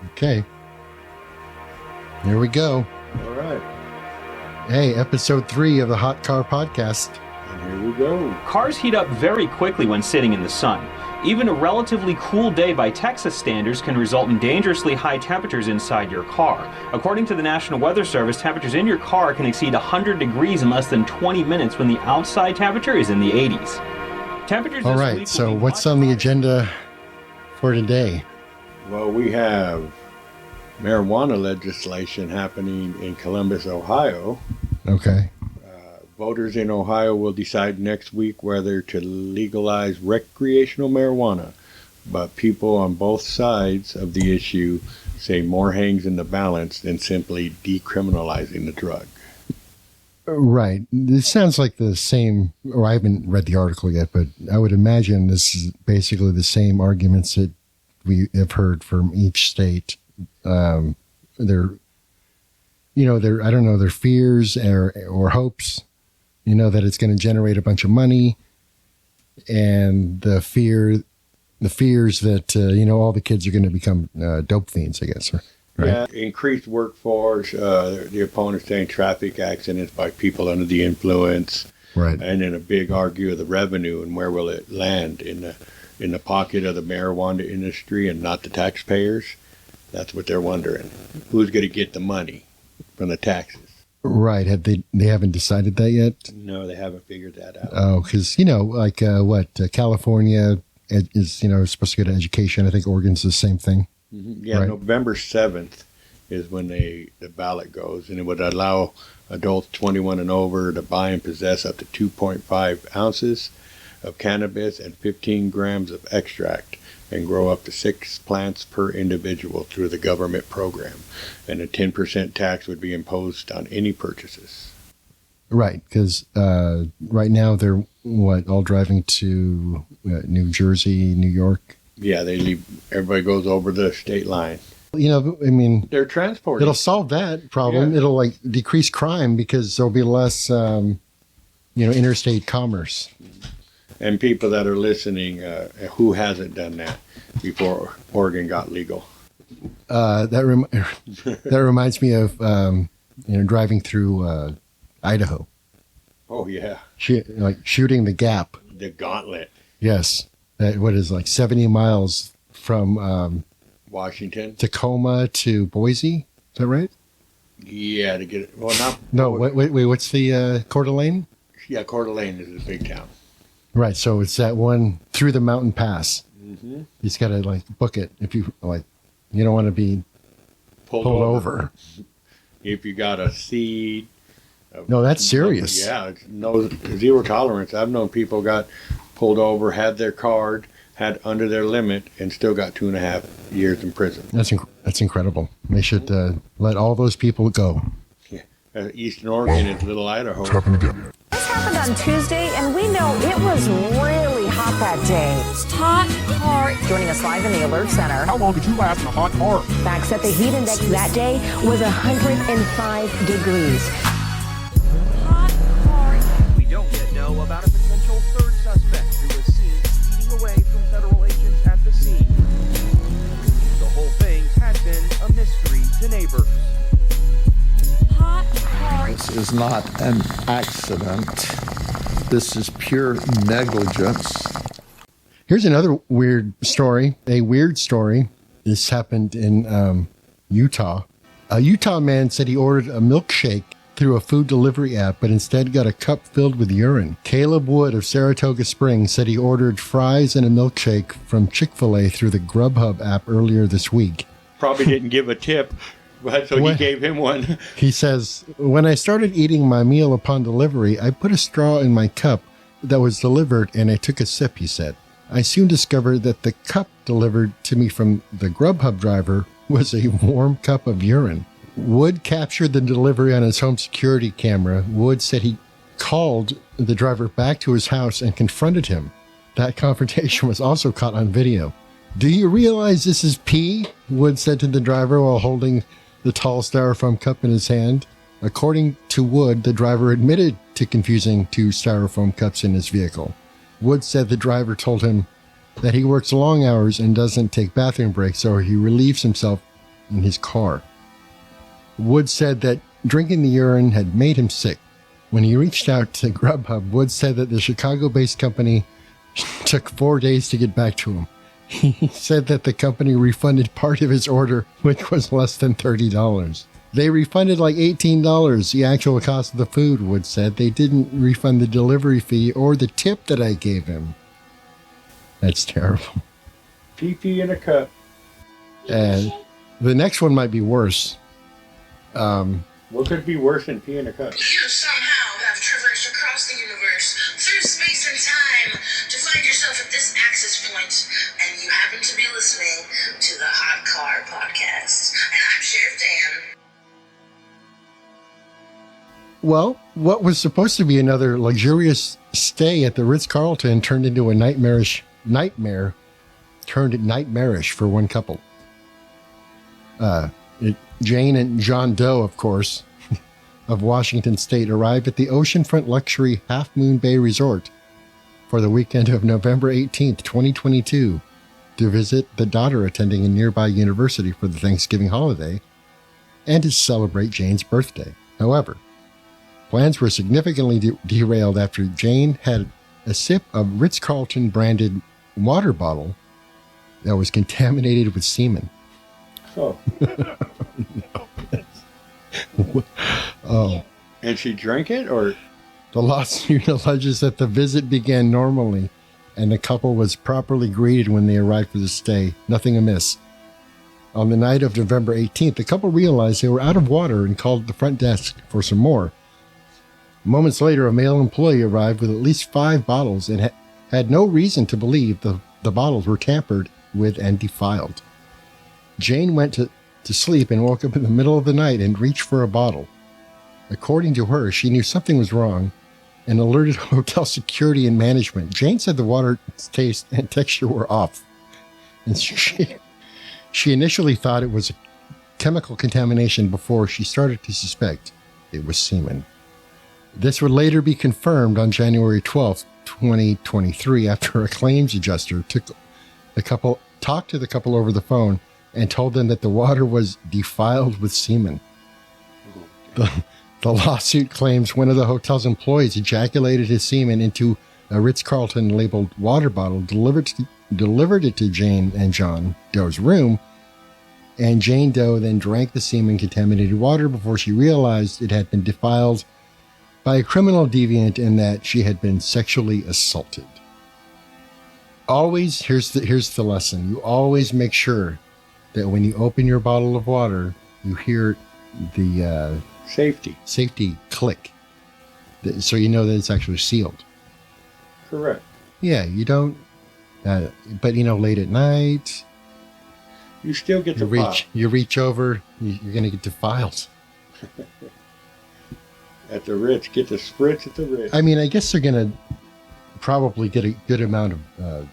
Okay. Here we go. All right. Hey, episode 3 of the Hot Car Podcast. And here we go. Cars heat up very quickly when sitting in the sun. Even a relatively cool day by Texas standards can result in dangerously high temperatures inside your car. According to the National Weather Service, temperatures in your car can exceed 100 degrees in less than 20 minutes when the outside temperature is in the 80s. Temperatures All this right, week so will be what's much on the higher. agenda for today? Well, we have marijuana legislation happening in Columbus, Ohio. Okay. Voters in Ohio will decide next week whether to legalize recreational marijuana. But people on both sides of the issue say more hangs in the balance than simply decriminalizing the drug. Right. This sounds like the same, or I haven't read the article yet, but I would imagine this is basically the same arguments that we have heard from each state. Their fears or hopes, that it's going to generate a bunch of money, and the fears that, all the kids are going to become dope fiends, I guess. Right? Yeah, increased workforce, the opponents saying traffic accidents by people under the influence. Right. And then a big argue of the revenue and where will it land in the pocket of the marijuana industry and not the taxpayers. That's what they're wondering. Who's going to get the money from the taxes? Right. They haven't decided that yet? No, they haven't figured that out. Oh, because, California is, supposed to get an education. I think Oregon's the same thing. Mm-hmm. Yeah, right. November 7th is when the ballot goes, and it would allow adults 21 and over to buy and possess up to 2.5 ounces of cannabis and 15 grams of extract and grow up to 6 plants per individual through the government program. And a 10% tax would be imposed on any purchases. Right, because right now they're, all driving to New Jersey, New York? Yeah, they leave. Everybody goes over the state line. They're transporting. It'll solve that problem. Yeah. It'll decrease crime because there'll be less, interstate commerce. And people that are listening, who hasn't done that before Oregon got legal? That reminds me of driving through Idaho. Oh yeah, shooting the gap. the gauntlet. Yes, that 70 miles from Washington. Tacoma to Boise. Is that right? Yeah, to get it. Well, not. No, wait. What's the Coeur d'Alene? Yeah, Coeur d'Alene is a big town. Right, so it's that one through the mountain pass. Mm-hmm. You just got to book it if you you don't want to be pulled over. If you got a seed. No, that's serious. Yeah, it's no zero tolerance. I've known people got pulled over, had their card, had under their limit, and still got 2.5 years in prison. That's incredible. They should let all those people go. Yeah. Eastern Oregon is Little Idaho. This happened on Tuesday, and we know it was really hot that day. Hot car. Joining us live in the Alert Center. How long did you last in a hot car? Facts that the heat index that day was 105 degrees. Hot car. We don't yet know about a potential third suspect who was seen speeding away from federal agents at the scene. The whole thing had been a mystery to neighbors. Hot car. This is not an accident. This is pure negligence. Here's another weird story. A weird story. This happened in Utah. A Utah man said he ordered a milkshake through a food delivery app, but instead got a cup filled with urine. Caleb Wood of Saratoga Springs said he ordered fries and a milkshake from Chick-fil-A through the Grubhub app earlier this week. Probably didn't give a tip, but so he gave him one. He says, when I started eating my meal upon delivery, I put a straw in my cup that was delivered and I took a sip, he said. I soon discovered that the cup delivered to me from the Grubhub driver was a warm cup of urine. Wood captured the delivery on his home security camera. Wood said he called the driver back to his house and confronted him. That confrontation was also caught on video. Do you realize this is pee? Wood said to the driver while holding the tall styrofoam cup in his hand. According to Wood, the driver admitted to confusing 2 styrofoam cups in his vehicle. Wood said the driver told him that he works long hours and doesn't take bathroom breaks, so he relieves himself in his car. Wood said that drinking the urine had made him sick. When he reached out to Grubhub, Wood said that the Chicago-based company took 4 days to get back to him. He said that the company refunded part of his order, which was less than $30. They refunded like $18, the actual cost of the food, Wood said. They didn't refund the delivery fee or the tip that I gave him. That's terrible. PP in a cup. And the next one might be worse. What could be worse than pee in a cup? You somehow have traversed across the universe, through space and time, to find yourself at this access point, and you happen to be listening to the Hot Car Podcast. And I'm Sheriff Dan. Well, what was supposed to be another luxurious stay at the Ritz-Carlton turned into a nightmarish for one couple. Jane and John Doe, of course, of Washington State, arrived at the oceanfront luxury Half Moon Bay Resort for the weekend of November 18th, 2022, to visit the daughter attending a nearby university for the Thanksgiving holiday and to celebrate Jane's birthday. However, plans were significantly derailed after Jane had a sip of Ritz-Carlton branded water bottle that was contaminated with semen. Oh. Oh. And she drank it, or? The lawsuit alleges that the visit began normally and the couple was properly greeted when they arrived for the stay. Nothing amiss. On the night of November 18th, the couple realized they were out of water and called the front desk for some more. Moments later, a male employee arrived with at least 5 bottles and had no reason to believe the bottles were tampered with and defiled. Jane went to sleep and woke up in the middle of the night and reached for a bottle. According to her, she knew something was wrong and alerted hotel security and management. Jane said the water taste and texture were off. And she initially thought it was a chemical contamination before she started to suspect it was semen. This would later be confirmed on January 12th, 2023, after a claims adjuster talked to the couple over the phone and told them that the water was defiled with semen. The lawsuit claims one of the hotel's employees ejaculated his semen into a Ritz-Carlton labeled water bottle, delivered it to Jane and John Doe's room, and Jane Doe then drank the semen-contaminated water before she realized it had been defiled by a criminal deviant and that she had been sexually assaulted. Always, here's the lesson. You always make sure that when you open your bottle of water, you hear the safety click, so you know that it's actually sealed. Correct. Yeah, you don't. But late at night, you still get you reach over, you're going to get defiled. At the Ritz, get the spritz at the Ritz. I mean, I guess they're going to probably get a good amount of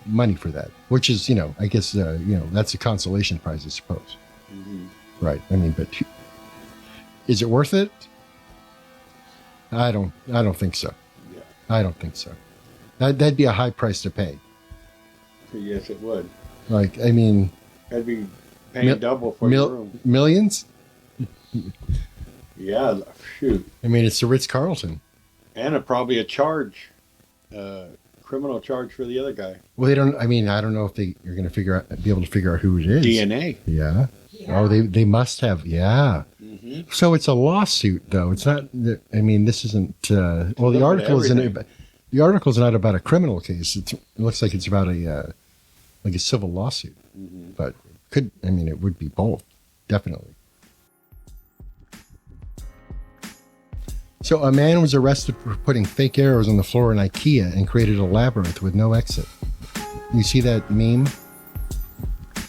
money for that, which is, I guess, that's a consolation prize, I suppose. Mm-hmm. Right. I mean, but is it worth it? I don't think so. Yeah. I don't think so. That'd be a high price to pay. Yes, it would. Like, I mean, I'd be paying double for your room. Millions? Yeah, shoot. I mean, it's the Ritz-Carlton. And probably a charge, criminal charge for the other guy. Well, I don't know if you're going to be able to figure out who it is. DNA. Yeah. Oh, they must have. Yeah. Mm-hmm. So it's a lawsuit, though. It's not. I mean, this isn't. The article's not about a criminal case. It looks like it's about a civil lawsuit. Mm-hmm. But it would be both, definitely. So a man was arrested for putting fake arrows on the floor in IKEA and created a labyrinth with no exit. You see that meme?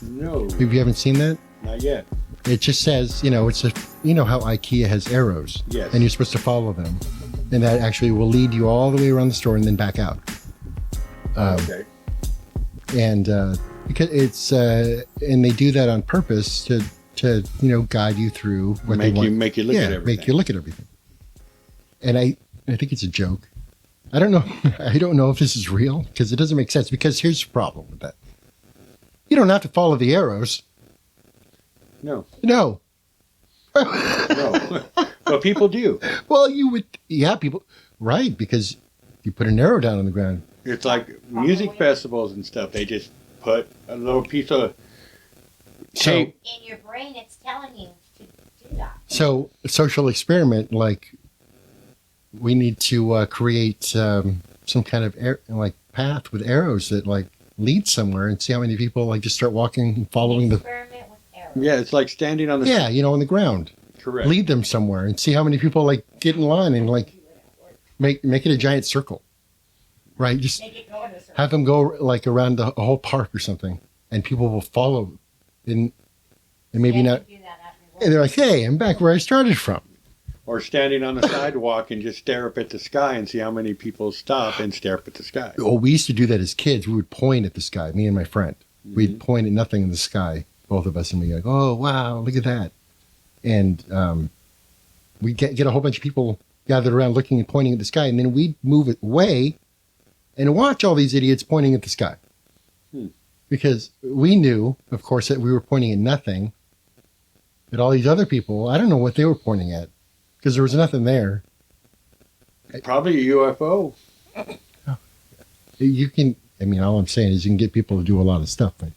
No. If you haven't seen that? Not yet. It just says, it's how IKEA has arrows. Yes. And you're supposed to follow them. And that actually will lead you all the way around the store and then back out. Okay. And because it's and they do that on purpose to guide you through what they want. Make you look at everything. Make you look at everything. And I think it's a joke. I don't know. I don't know if this is real because it doesn't make sense. Because here's the problem with that: you don't have to follow the arrows. No. No. No. But people do. Well, you would, yeah, people, right, because you put an arrow down on the ground. It's like music festivals and stuff. They just put a little piece of tape. In your brain, it's telling you to do that. So, a social experiment, like, we need to create some kind of path with arrows that like lead somewhere, and see how many people like just start walking and following the. Experiment with arrows. Yeah, it's like standing on the. Yeah, on the ground. Correct. Lead them somewhere and see how many people like get in line and like make it a giant circle, right? Just have them go like around the whole park or something, and people will follow. And maybe not. And they're like, "Hey, I'm back where I started from." Or standing on the sidewalk and just stare up at the sky and see how many people stop and stare up at the sky. Oh, we used to do that as kids. We would point at the sky, me and my friend. Mm-hmm. We'd point at nothing in the sky, both of us, and we'd be like, "Oh, wow, look at that." And we'd get a whole bunch of people gathered around looking and pointing at the sky, and then we'd move it away and watch all these idiots pointing at the sky. Because we knew, of course, that we were pointing at nothing. But all these other people, I don't know what they were pointing at, because there was nothing there. Probably a UFO. You can, all I'm saying is you can get people to do a lot of stuff, but